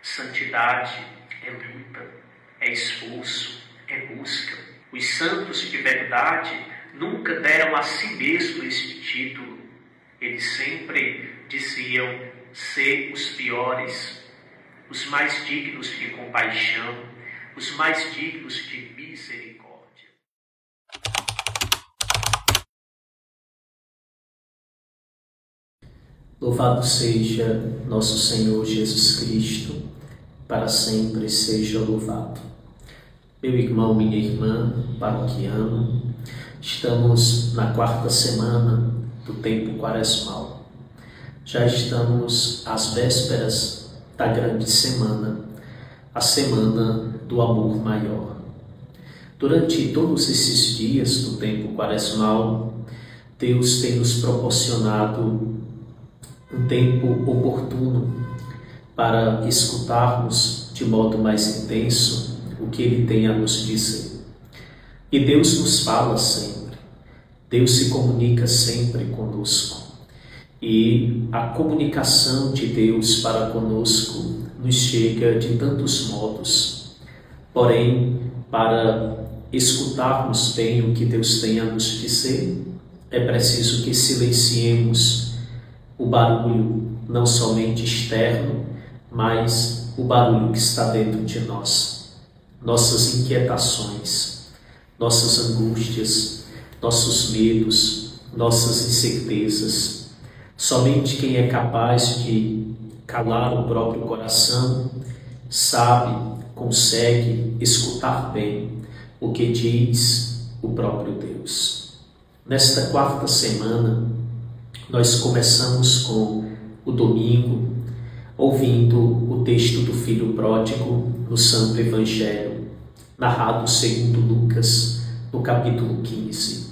Santidade é luta, é esforço, é busca. Os santos de verdade nunca deram a si mesmo este título. Eles sempre diziam ser os piores, os mais dignos de compaixão, os mais dignos de misericórdia. Louvado seja nosso Senhor Jesus Cristo, para sempre seja louvado. Meu irmão, minha irmã, paroquiano, estamos na 4ª semana do tempo quaresmal. Já estamos às vésperas da grande semana, a semana do amor maior. Durante todos esses dias do tempo quaresmal, Deus tem nos proporcionado um tempo oportuno para escutarmos de modo mais intenso o que Ele tem a nos dizer. E Deus nos fala sempre, Deus se comunica sempre conosco. E a comunicação de Deus para conosco nos chega de tantos modos. Porém, para escutarmos bem o que Deus tem a nos dizer, é preciso que silenciemos o barulho, não somente externo, mas o barulho que está dentro de nós. Nossas inquietações, nossas angústias, nossos medos, nossas incertezas. Somente quem é capaz de calar o próprio coração sabe, consegue escutar bem o que diz o próprio Deus. Nesta 4ª semana, nós começamos com o domingo, ouvindo o texto do Filho Pródigo no Santo Evangelho, narrado segundo Lucas, no capítulo 15.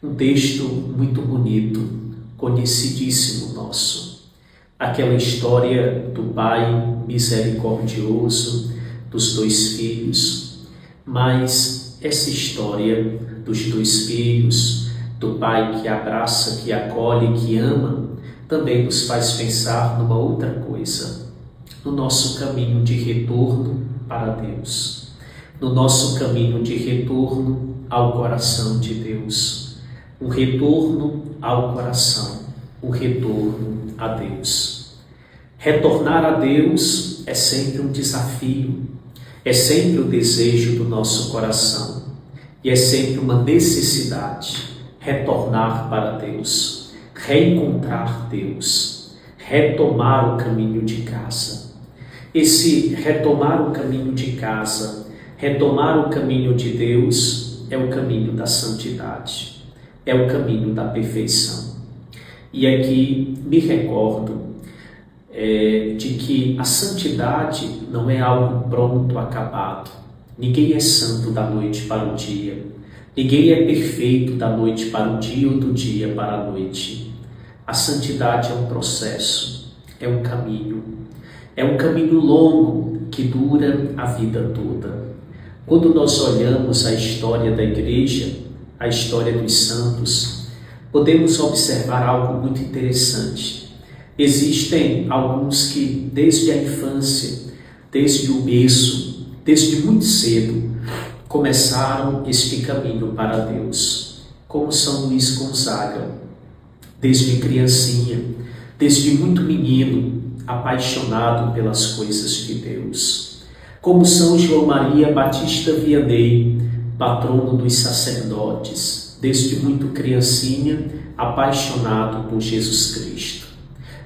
Um texto muito bonito, conhecidíssimo nosso. Aquela história do Pai misericordioso, dos 2 filhos, mas essa história dos 2 filhos, do Pai que abraça, que acolhe, que ama, também nos faz pensar numa outra coisa, no nosso caminho de retorno para Deus, no nosso caminho de retorno ao coração de Deus, um retorno ao coração, um retorno a Deus. Retornar a Deus é sempre um desafio, é sempre o desejo do nosso coração e é sempre uma necessidade. Retornar para Deus, reencontrar Deus, retomar o caminho de casa. Esse retomar o caminho de casa, retomar o caminho de Deus, é o caminho da santidade, é o caminho da perfeição. E aqui me recordo de que a santidade não é algo pronto, acabado. Ninguém é santo da noite para o dia. Ninguém é perfeito da noite para o dia ou do dia para a noite. A santidade é um processo, é um caminho longo que dura a vida toda. Quando nós olhamos a história da Igreja, a história dos santos, podemos observar algo muito interessante. Existem alguns que desde a infância, desde o berço, desde muito cedo, começaram este caminho para Deus, como São Luís Gonzaga, desde criancinha, desde muito menino, apaixonado pelas coisas de Deus, como São João Maria Batista Vianney, patrono dos sacerdotes, desde muito criancinha, apaixonado por Jesus Cristo.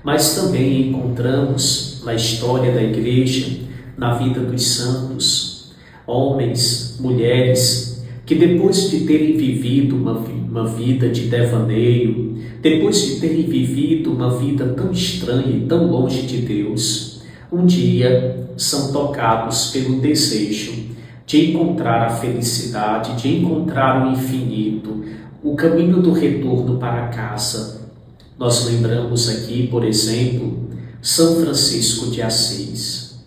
Mas também encontramos na história da Igreja, na vida dos santos, homens, mulheres, que depois de terem vivido uma vida de devaneio, depois de terem vivido uma vida tão estranha e tão longe de Deus, um dia são tocados pelo desejo de encontrar a felicidade, de encontrar o infinito, o caminho do retorno para casa. Nós lembramos aqui, por exemplo, São Francisco de Assis.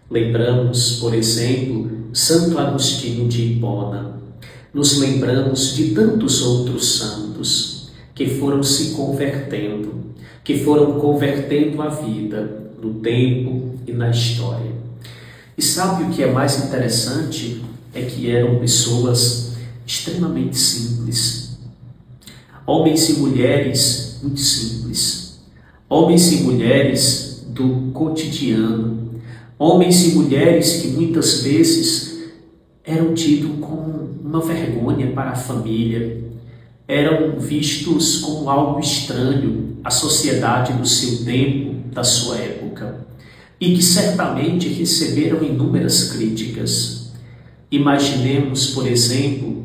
Lembramos, por exemplo, Santo Agostinho de Hipona. Nos lembramos de tantos outros santos que foram se convertendo, que foram convertendo a vida no tempo e na história. E sabe o que é mais interessante? É que eram pessoas extremamente simples. Homens e mulheres muito simples. Homens e mulheres do cotidiano. Homens e mulheres que muitas vezes eram tidos como uma vergonha para a família. Eram vistos como algo estranho à sociedade do seu tempo, da sua época. E que certamente receberam inúmeras críticas. Imaginemos, por exemplo,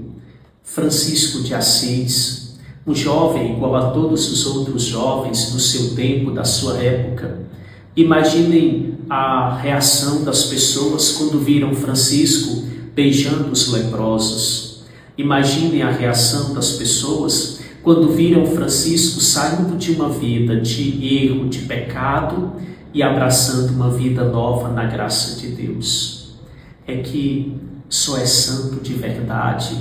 Francisco de Assis, um jovem igual a todos os outros jovens do seu tempo, da sua época. Imaginem a reação das pessoas quando viram Francisco beijando os leprosos. Imaginem a reação das pessoas quando viram Francisco saindo de uma vida de erro, de pecado e abraçando uma vida nova na graça de Deus. É que só é santo de verdade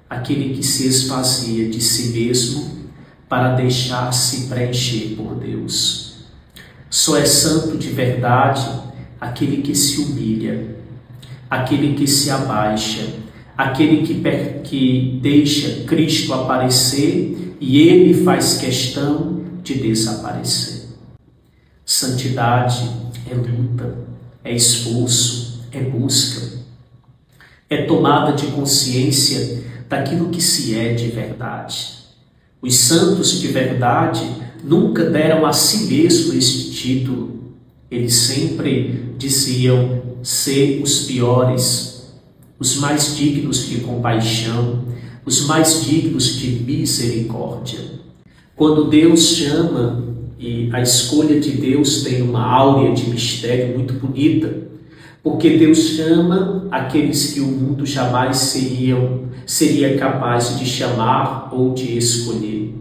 aquele que se esvazia de si mesmo para deixar-se preencher por Deus. Só é santo de verdade aquele que se humilha, aquele que se abaixa, aquele que deixa Cristo aparecer e ele faz questão de desaparecer. Santidade é luta, é esforço, é busca, é tomada de consciência daquilo que se é de verdade. Os santos de verdade nunca deram a si mesmo este título. Eles sempre diziam ser os piores, os mais dignos de compaixão, os mais dignos de misericórdia. Quando Deus chama, e a escolha de Deus tem uma áurea de mistério muito bonita, porque Deus chama aqueles que o mundo jamais seria capaz de chamar ou de escolher.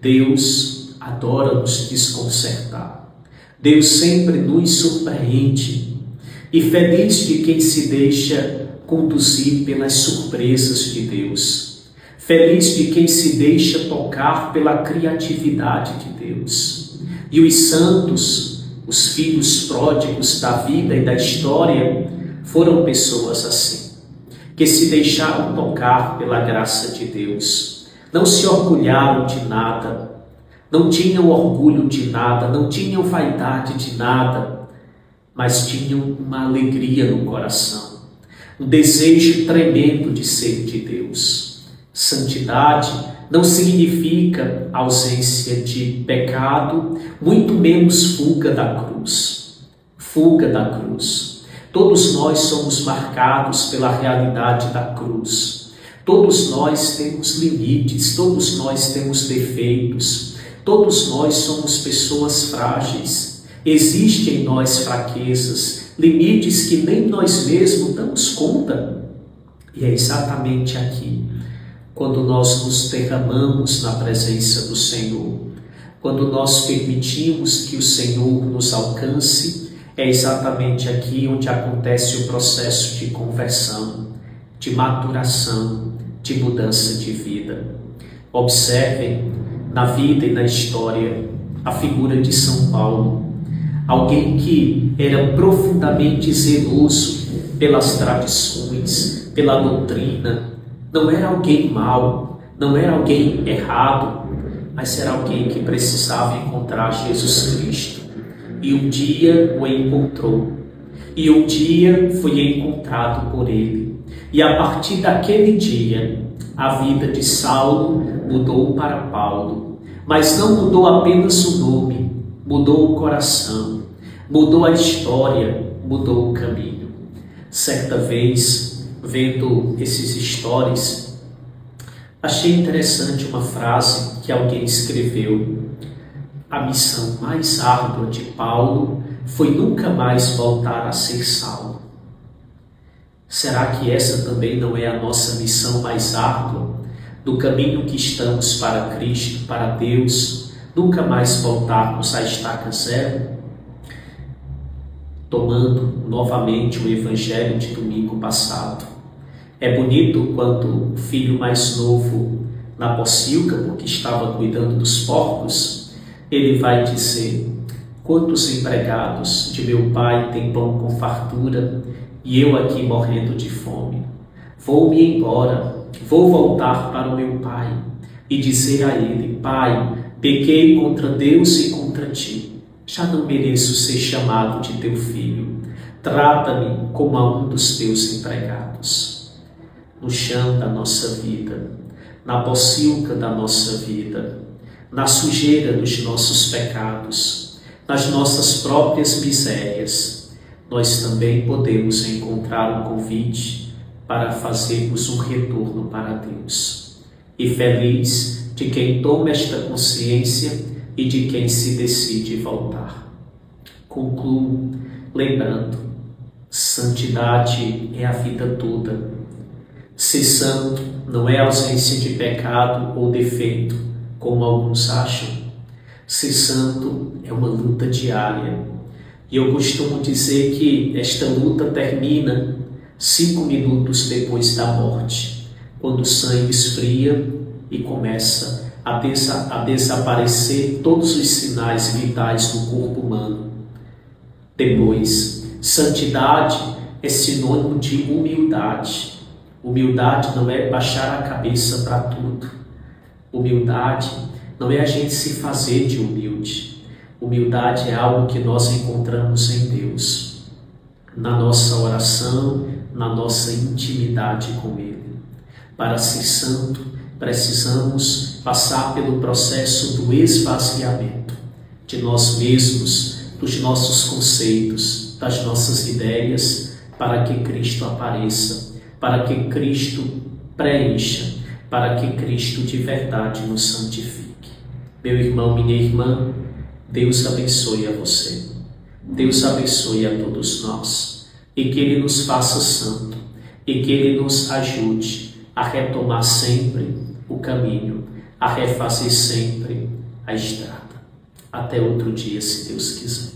Deus adora nos desconcertar. Deus sempre nos surpreende. E feliz de quem se deixa conduzir pelas surpresas de Deus. Feliz de quem se deixa tocar pela criatividade de Deus. E os santos, os filhos pródigos da vida e da história, foram pessoas assim, que se deixaram tocar pela graça de Deus. Não se orgulharam de nada, não tinham orgulho de nada, não tinham vaidade de nada, mas tinham uma alegria no coração, um desejo tremendo de ser de Deus. Santidade não significa ausência de pecado, muito menos fuga da cruz. Fuga da cruz. Todos nós somos marcados pela realidade da cruz. Todos nós temos limites, todos nós temos defeitos, todos nós somos pessoas frágeis. Existem em nós fraquezas, limites que nem nós mesmos damos conta. E é exatamente aqui, quando nós nos derramamos na presença do Senhor, quando nós permitimos que o Senhor nos alcance, é exatamente aqui onde acontece o processo de conversão, de maturação, de mudança de vida. Observem na vida e na história a figura de São Paulo, alguém que era profundamente zeloso pelas tradições, pela doutrina. Não era alguém mau, não era alguém errado, mas era alguém que precisava encontrar Jesus Cristo. E um dia o encontrou. E um dia foi encontrado por ele. E a partir daquele dia, a vida de Saulo mudou para Paulo. Mas não mudou apenas o nome, mudou o coração, mudou a história, mudou o caminho. Certa vez, vendo esses stories, achei interessante uma frase que alguém escreveu. A missão mais árdua de Paulo foi nunca mais voltar a ser Saulo. Será que essa também não é a nossa missão mais árdua? Do caminho que estamos para Cristo, para Deus, nunca mais voltarmos à estaca zero? Tomando novamente o evangelho de domingo passado. É bonito quando o filho mais novo, na pocilga, porque estava cuidando dos porcos, ele vai dizer: Quantos empregados de meu pai têm pão com fartura e eu aqui morrendo de fome? Vou-me embora, vou voltar para o meu pai e dizer a ele: Pai, pequei contra Deus e contra ti. Já não mereço ser chamado de teu filho. Trata-me como a um dos teus empregados. No chão da nossa vida, na pocilga da nossa vida, na sujeira dos nossos pecados, nas nossas próprias misérias, nós também podemos encontrar um convite para fazermos um retorno para Deus. E feliz de quem toma esta consciência e de quem se decide voltar. Concluo lembrando: santidade é a vida toda. Ser santo não é ausência de pecado ou defeito, como alguns acham. Ser santo é uma luta diária. E eu costumo dizer que esta luta termina 5 minutos depois da morte, quando o sangue esfria e começa a desaparecer todos os sinais vitais do corpo humano. Depois, santidade é sinônimo de humildade. Humildade não é baixar a cabeça para tudo. Humildade não é a gente se fazer de humilde. Humildade é algo que nós encontramos em Deus, na nossa oração, na nossa intimidade com Ele. Para ser santo, precisamos passar pelo processo do esvaziamento de nós mesmos, dos nossos conceitos, das nossas ideias, para que Cristo apareça, para que Cristo preencha, para que Cristo de verdade nos santifique. Meu irmão, minha irmã, Deus abençoe a você. Deus abençoe a todos nós. E que Ele nos faça santo. E que Ele nos ajude a retomar sempre o caminho, a refazer sempre a estrada. Até outro dia, se Deus quiser.